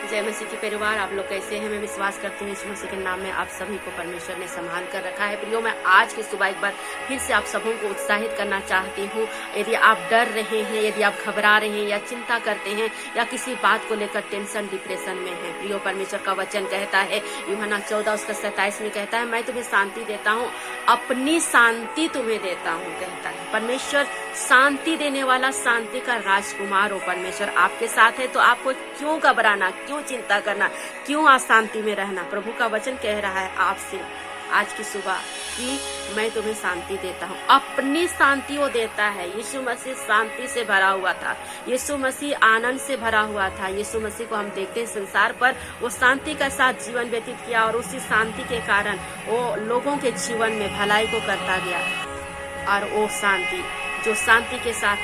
जय मसीह के परिवार, आप लोग कैसे हैं? मैं विश्वास करती हूँ यीशु मसीह के नाम में आप सभी को परमेश्वर ने संभाल कर रखा है। प्रियो, मैं आज की सुबह एक बार फिर से आप सबों को उत्साहित करना चाहती हूँ। यदि आप डर रहे हैं, यदि आप घबरा रहे हैं या चिंता करते हैं या किसी बात को लेकर टेंशन डिप्रेशन में है, प्रियो, परमेश्वर का वचन कहता है, यूहन्ना 14:27 में कहता है, मैं तुम्हें शांति देता हूँ, अपनी शांति तुम्हें देता हूँ, कहता है परमेश्वर। शांति देने वाला, शांति का राजकुमार हो परमेश्वर आपके साथ है, तो आपको क्यों घबराना, क्यों चिंता करना, क्यों अशांति में रहना। प्रभु का वचन कह रहा है आपसे आज की सुबह कि मैं तुम्हें शांति देता हूँ। अपनी शांति वो देता है। यीशु मसीह शांति से भरा हुआ था, यीशु मसीह आनंद से भरा हुआ था। यीशु मसीह को हम देखते हैं संसार पर वो शांति के साथ जीवन व्यतीत किया और उसी शांति के कारण वो लोगों के जीवन में भलाई को करता गया। और वो शांति, जो शांति के साथ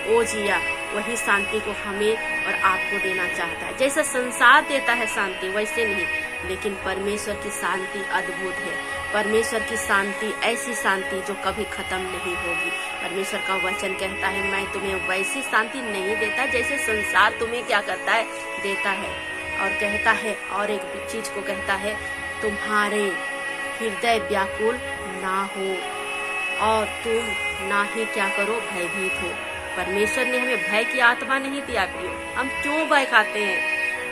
वो जिया, वही शांति को हमें और आपको देना चाहता है। जैसे संसार देता है शांति, वैसे नहीं, लेकिन परमेश्वर की शांति अद्भुत है। परमेश्वर की शांति ऐसी शांति जो कभी खत्म नहीं होगी। परमेश्वर का वचन कहता है, मैं तुम्हें वैसी शांति नहीं देता जैसे संसार तुम्हें क्या करता है, देता है। और कहता है, और एक चीज को कहता है, तुम्हारे हृदय व्याकुल ना हो और तुम ना ही क्या करो, भयभीत हो। परमेश्वर ने हमें भय की आत्मा नहीं दिया। प्रियो, हम क्यों भय खाते हैं?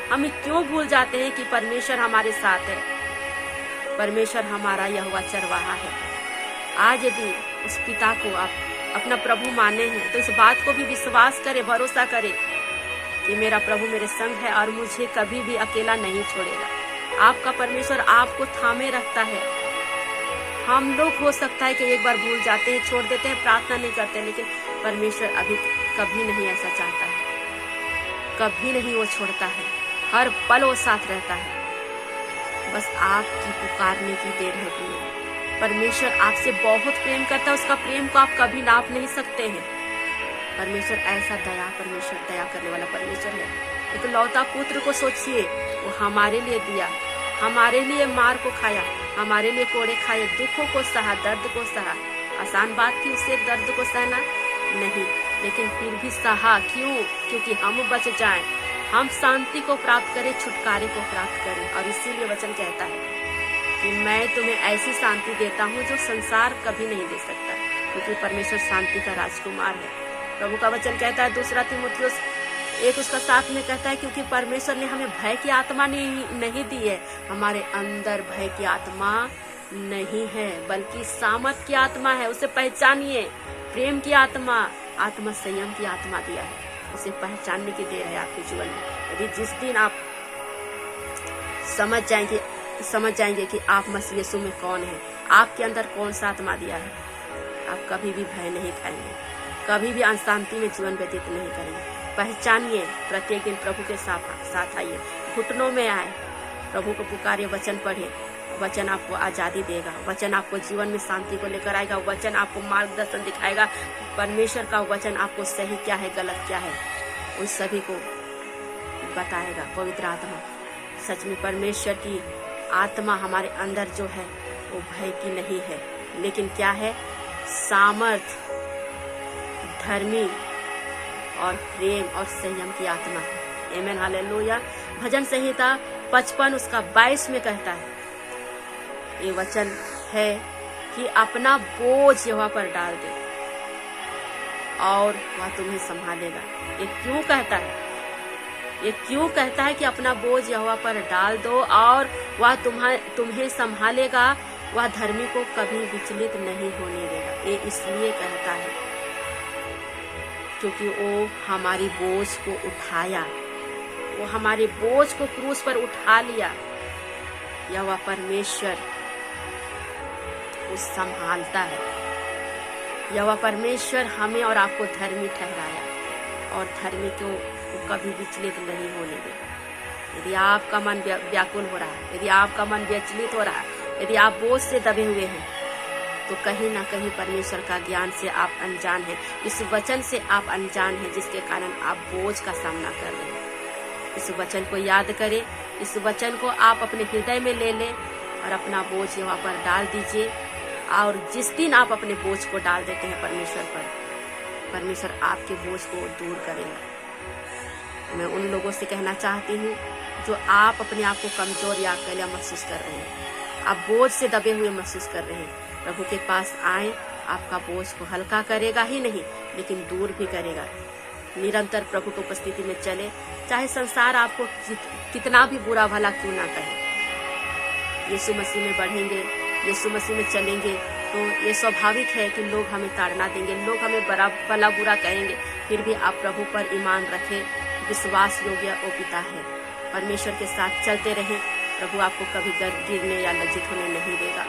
हम क्यों भूल जाते हैं कि परमेश्वर हमारे साथ है? परमेश्वर हमारा यहोवा चरवाहा है। आज यदि उस पिता को आप अपना प्रभु माने हैं, तो इस बात को भी विश्वास करे, भरोसा करे कि मेरा प्रभु मेरे संग है और मुझे कभी भी अकेला नहीं छोड़ेगा। आपका परमेश्वर आपको थामे रखता है। हम लोग हो सकता है कि एक बार भूल जाते हैं, छोड़ देते हैं, प्रार्थना नहीं करते, लेकिन परमेश्वर अभी कभी नहीं ऐसा चाहता है, कभी नहीं वो छोड़ता है, हर पल वो साथ रहता है। बस आपकी पुकारने की देर है। प्रिय, परमेश्वर आपसे बहुत प्रेम करता है, उसका प्रेम को आप कभी नाप नहीं सकते हैं। परमेश्वर ऐसा परमेश्वर दया करने वाला परमेश्वर है। एक लौता पुत्र को सोचिए, वो हमारे लिए दिया, हमारे लिए मार को खाया, हमारे लिए कोड़े खाए, दुखों को सहा, दर्द को सहा। आसान बात थी उसे दर्द को सहना? नहीं, लेकिन फिर भी सहा। क्यों? क्योंकि हम बच जाएं, हम शांति को प्राप्त करें, छुटकारे को प्राप्त करें। और इसीलिए वचन कहता है कि मैं तुम्हें ऐसी शांति देता हूँ जो संसार कभी नहीं दे सकता, क्योंकि परमेश्वर शांति का राजकुमार है। प्रभु का वचन कहता है 2 तीमुथियुस 1:7 में कहता है, क्योंकि परमेश्वर ने हमें भय की आत्मा नहीं दी है, हमारे अंदर भय की आत्मा नहीं है, बल्कि सामर्थ की आत्मा है। उसे पहचानिए। प्रेम की आत्मा, आत्मा संयम की आत्मा दिया है, उसे पहचानने की देर है आपके जीवन में। यदि जिस दिन आप समझ जाएंगे कि आप मसीह यीशु में कौन है, आपके अंदर कौन सा आत्मा दिया है, आप कभी भी भय नहीं खाएंगे, कभी भी अशांति में जीवन व्यतीत नहीं करेंगे। पहचानिए, प्रत्येक दिन प्रभु के साथ आइए, घुटनों में आए, प्रभु को पुकारिए, वचन पढ़े। वचन आपको आजादी देगा, वचन आपको जीवन में शांति को लेकर आएगा, वचन आपको मार्गदर्शन दिखाएगा। परमेश्वर का वचन आपको सही क्या है, गलत क्या है, उन सभी को बताएगा पवित्र आत्मा। सच में परमेश्वर की आत्मा हमारे अंदर जो है वो भय की नहीं है, लेकिन क्या है, सामर्थ, धर्मी और प्रेम और संयम की आत्मा है। आमेन, हालेलुया। भजन संहिता 55:22 में कहता है, ये वचन है कि अपना बोझ यहोवा पर डाल दे और वह तुम्हें संभालेगा। ये क्यों कहता है? ये क्यों कहता है कि अपना बोझ यहोवा पर डाल दो और वह तुम्हें संभालेगा, वह धर्मी को कभी विचलित नहीं होने देगा। ये इसलिए कहता है क्योंकि वो हमारी बोझ को उठाया, वो हमारे बोझ को क्रूस पर उठा लिया। यहोवा परमेश्वर उस संभालता है। यहोवा परमेश्वर हमें और आपको धर्मी ठहराया और धर्मी को कभी विचलित नहीं होने देगा। यदि आपका मन व्याकुल हो रहा है, यदि आपका मन विचलित हो रहा है, यदि आप बोझ से दबे हुए हैं, तो कहीं ना कहीं परमेश्वर का ज्ञान से आप अनजान हैं, इस वचन से आप अनजान हैं, जिसके कारण आप बोझ का सामना कर रहे हैं। इस वचन को याद करें, इस वचन को आप अपने हृदय में ले लें और अपना बोझ यहाँ पर डाल दीजिए। और जिस दिन आप अपने बोझ को डाल देते हैं परमेश्वर पर, परमेश्वर आपके बोझ को दूर करेगा। मैं उन लोगों से कहना चाहती हूँ जो आप अपने आप को कमजोर या अकेला महसूस कर रहे हैं, आप बोझ से दबे हुए महसूस कर रहे हैं, प्रभु के पास आए। आपका बोझ को हल्का करेगा ही नहीं, लेकिन दूर भी करेगा। निरंतर प्रभु की उपस्थिति में चले, चाहे संसार आपको कितना भी बुरा भला क्यों ना कहे। यीशु मसीह में बढ़ेंगे, यीशु मसीह में चलेंगे, तो ये स्वाभाविक है कि लोग हमें ताड़ना देंगे, लोग हमें भला बुरा कहेंगे। फिर भी आप प्रभु पर ईमान रखें, विश्वास योग्य वो पिता है। परमेश्वर के साथ चलते रहें, प्रभु आपको कभी गिरने या लज्जित होने नहीं देगा।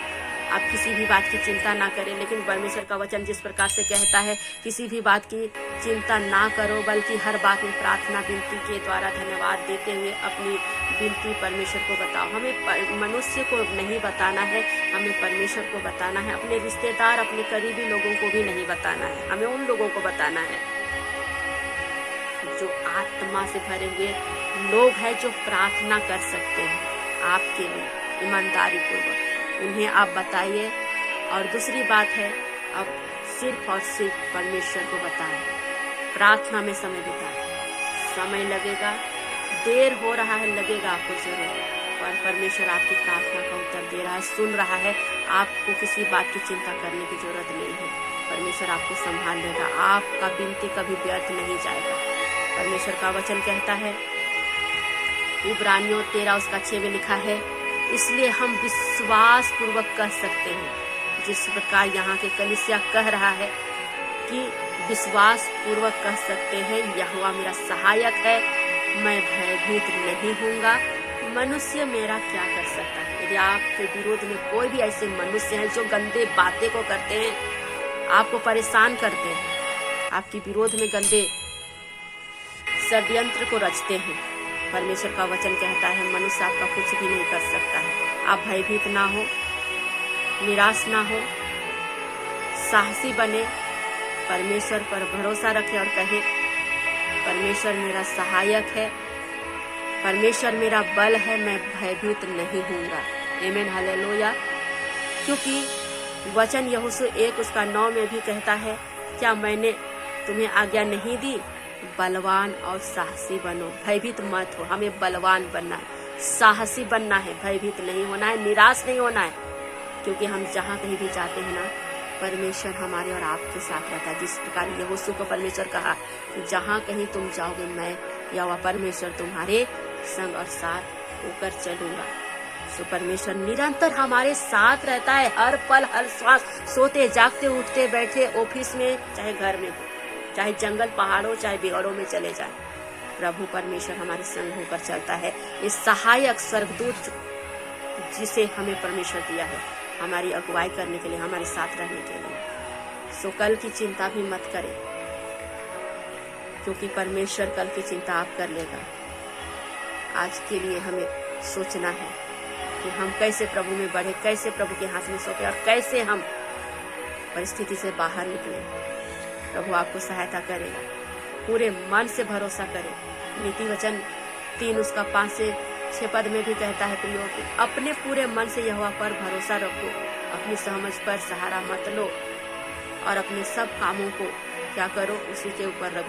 आप किसी भी बात की चिंता ना करें, लेकिन परमेश्वर का वचन जिस प्रकार से कहता है, किसी भी बात की चिंता ना करो, बल्कि हर बात में प्रार्थना विनती के द्वारा धन्यवाद देते हुए अपनी विनती परमेश्वर को बताओ। हमें मनुष्य को नहीं बताना है, हमें परमेश्वर को बताना है। अपने रिश्तेदार, अपने करीबी लोगों को भी नहीं बताना है, हमें उन लोगों को बताना है जो आत्मा से भरे हुए लोग हैं, जो प्रार्थना कर सकते हैं आपके लिए ईमानदारी पूर्वक। उन्हें आप बताइए। और दूसरी बात है, आप सिर्फ और सिर्फ परमेश्वर को बताएं, प्रार्थना में समय बिताएं। समय लगेगा, देर हो रहा है, लगेगा आपको जरूर, पर परमेश्वर आपकी प्रार्थना का उत्तर दे रहा है, सुन रहा है। आपको किसी बात की चिंता करने की जरूरत नहीं है, परमेश्वर आपको संभाल लेगा। आपका विनती कभी व्यर्थ नहीं जाएगा। परमेश्वर का वचन कहता है, इब्रानियों 13:6 में लिखा है, इसलिए हम विश्वास पूर्वक कह सकते हैं, जिस प्रकार यहाँ के कलीसिया कह रहा है कि विश्वास पूर्वक कह सकते हैं, यहोवा मेरा सहायक है, मैं भयभीत नहीं होऊंगा। मनुष्य मेरा क्या कर सकता है? यदि आपके विरोध में कोई भी ऐसे मनुष्य हैं जो गंदे बातें को करते हैं, आपको परेशान करते हैं, आपके विरोध में गंदे षड्यंत्र को रचते हैं, परमेश्वर का वचन कहता है मनुष्य आपका कुछ भी नहीं कर सकता है। आप भयभीत ना हो, निराश ना हो, साहसी बने, परमेश्वर पर भरोसा रखें और कहें, परमेश्वर मेरा सहायक है, परमेश्वर मेरा बल है, मैं भयभीत नहीं होऊंगा। आमीन, हालेलुया। क्योंकि वचन यहोशू 1:9 में भी कहता है, क्या मैंने तुम्हें आज्ञा नहीं दी, बलवान और साहसी बनो, भयभीत मत हो। हमें बलवान बनना है, साहसी बनना है, भयभीत नहीं होना है, निराश नहीं होना है, क्योंकि हम जहाँ कहीं भी जाते हैं ना, परमेश्वर हमारे और आपके साथ रहता है। जिस प्रकार यहोशू को परमेश्वर कहा कि जहाँ कहीं तुम जाओगे, मैं यहोवा परमेश्वर तुम्हारे संग और साथ होकर चलूंगा। सो परमेश्वर निरंतर हमारे साथ रहता है, हर पल हर श्वास, सोते जागते उठते बैठे, ऑफिस में, चाहे घर में हो, चाहे जंगल पहाड़ों चाहे बिगड़ों में चले जाए, प्रभु परमेश्वर हमारे संग होकर चलता है। इस सहायक स्वर्गदूत जिसे हमें परमेश्वर दिया है हमारी अगुवाई करने के लिए, हमारे साथ रहने के लिए। सो कल की चिंता भी मत करें, क्योंकि परमेश्वर कल की चिंता आप कर लेगा। आज के लिए हमें सोचना है कि हम कैसे प्रभु में बढ़े, कैसे प्रभु के हाथ में सौंपे और कैसे हम परिस्थिति से बाहर निकले। प्रभु आपको सहायता करेगा। पूरे मन से भरोसा करें। नीति वचन 3:5-6 में भी कहता है, प्रियो, कि अपने पूरे मन से यहोवा पर भरोसा रखो, अपनी समझ पर सहारा मत लो, और अपने सब कामों को क्या करो, उसी के ऊपर रखो।